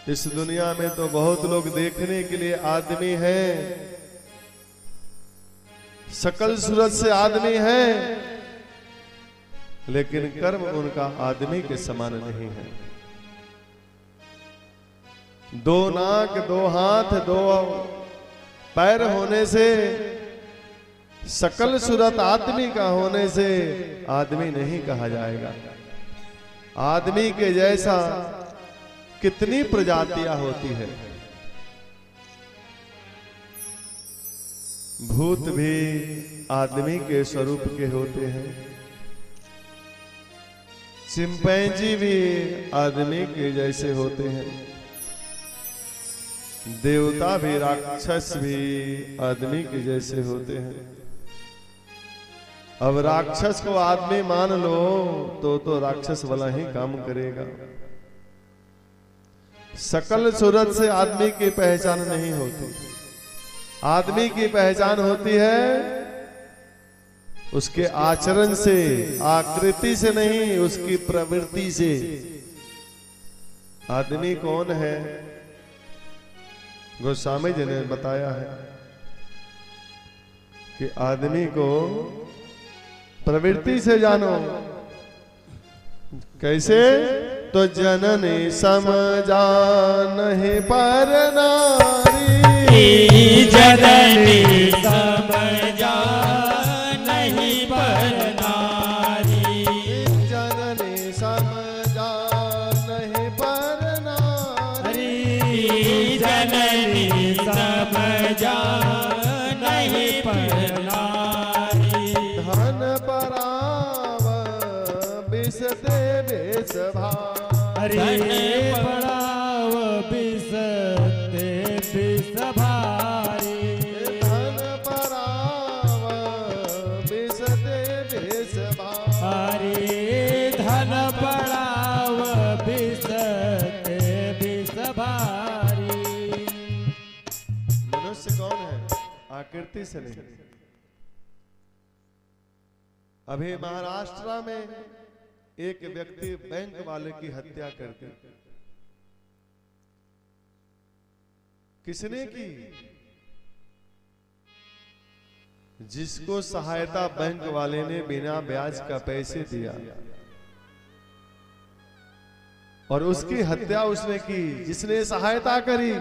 इस दुनिया में तो बहुत लोग देखने के लिए आदमी हैं, शकल सूरत से आदमी हैं, लेकिन कर्म उनका आदमी के समान नहीं है। दो नाक, दो हाथ, दो पैर होने से, शकल सूरत आदमी का होने से आदमी नहीं कहा जाएगा। आदमी के जैसा कितनी प्रजातियां होती है। भूत भी आदमी के स्वरूप के होते हैं, चिंपैंजी भी आदमी के जैसे होते हैं, देवता भी, राक्षस भी आदमी के जैसे होते हैं। अब राक्षस को आदमी मान लो तो राक्षस वाला ही काम करेगा। शकल सूरत से आदमी की पहचान नहीं होती। आदमी की पहचान होती है उसके आचरण से, आकृति से नहीं, उसकी प्रवृत्ति से। आदमी कौन है? गोस्वामी जी ने बताया है कि आदमी को प्रवृत्ति से जानो। कैसे? तो जननी समझानहि पर नारी, जननी समझानहि पर नारी, जननी समझानहि पर नारी, जननी समझानहि पर नारी। धन पराव बिसते बेस भारी, धन पराव बिसते बिस भारी, धन पराव बिसते बेस भारी, धन पराव बिसते बिस भारी। मनुष्य कौन है? आकृति से नहीं। अभी महाराष्ट्र में एक व्यक्ति बैंक वाले की हत्या कर दी। किसने की? जिसको सहायता बैंक वाले ने बिना ब्याज का पैसे दिया और उसकी हत्या उसने की। जिसने सहायता करी,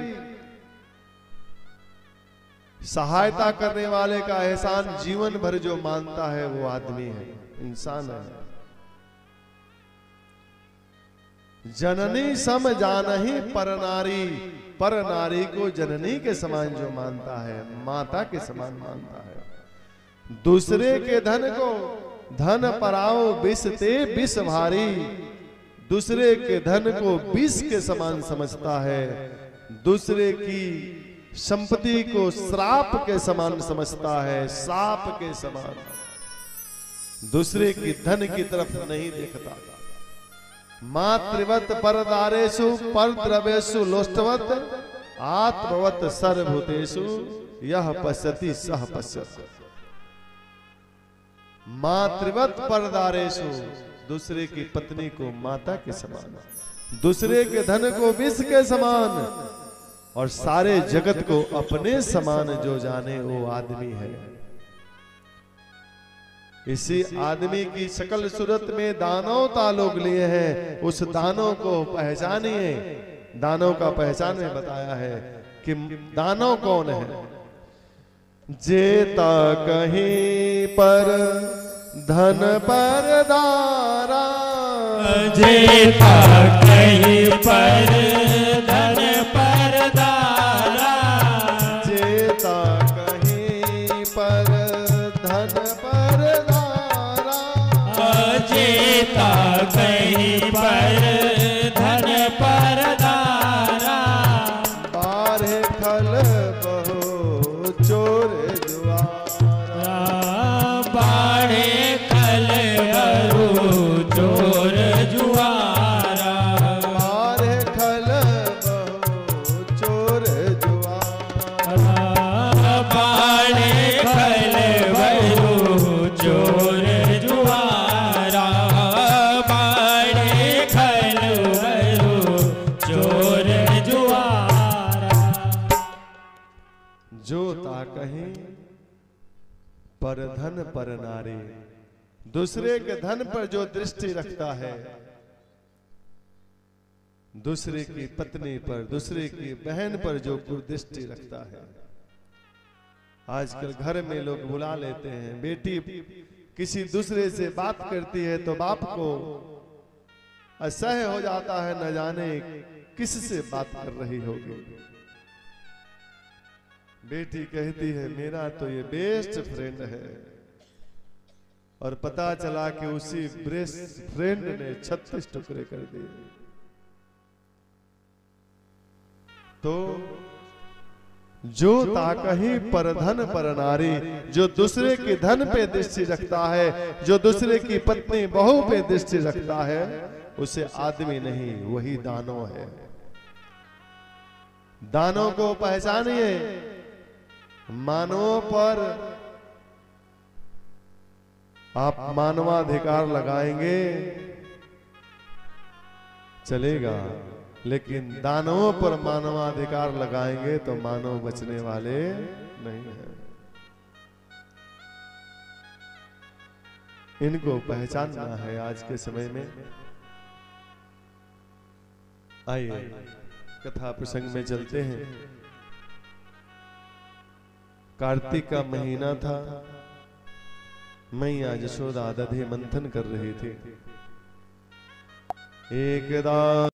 सहायता करने वाले का एहसान जीवन भर जो मानता है वो आदमी है, इंसान है। जननी सम जानहि पर नारी, पर नारी को जननी के समान जो मानता है, माता के समान मानता है। दूसरे के धन को धन पराओ विष ते विष भारी, दूसरे के धन को विष के समान समझता है, दूसरे की संपत्ति को श्राप के समान समझता है, साप के समान। दूसरे की धन की तरफ नहीं देखता। मातृवत परदारेषु परद्रव्येषु लोष्टवत आत्मवत सर्वभूतेषु यह पश्यति सह पश्यति। मातृवत परदारेषु, दूसरे की पत्नी को माता के समान, दूसरे के धन को विष के समान और सारे जगत को अपने समान जो जाने वो आदमी है। इसी आदमी की शकल सूरत में दानवता लोग लिए हैं। उस दानव को पहचानिए। दानव का पहचान में बताया है कि दानव कौन है? जेता कहीं पर धन पर दारा, जेता कहीं पर धन पर दारा, जेता कहीं पर धन पर दारा, जेता कहीं पर धन पर दारा, बारे खल बहु चोर जुआरा, बाढ़े खल बहु चोर जुआरा, बारे खल पर धन पर नारी, दूसरे के धन पर जो दृष्टि रखता है, दूसरे की पत्नी पर, दूसरे की बहन पर जो कुदृष्टि रखता है। आजकल घर में लोग बुला लेते हैं, बेटी किसी दूसरे से बात करती है तो बाप को असह्य हो जाता है, न जाने किस से बात कर रही होगी। बेटी कहती है मेरा तो ये बेस्ट फ्रेंड है, और पता चला कि उसी बेस्ट फ्रेंड ने 36 टुकड़े कर दिए। तो जो ताकही पर धन पर नारी, जो दूसरे के धन पे दृष्टि रखता है, जो दूसरे की पत्नी बहू पे दृष्टि रखता है, उसे आदमी नहीं, वही दानव है। दानव को पहचानिए। मानवों पर आप मानवाधिकार लगाएंगे चलेगा, लेकिन दानवों पर मानवाधिकार लगाएंगे तो मानव बचने वाले नहीं हैं। इनको पहचानना है आज के समय में। आइए कथा प्रसंग में चलते हैं। कार्तिक का महीना था। मैया यशोदा दधे मंथन कर रही थी। एकदा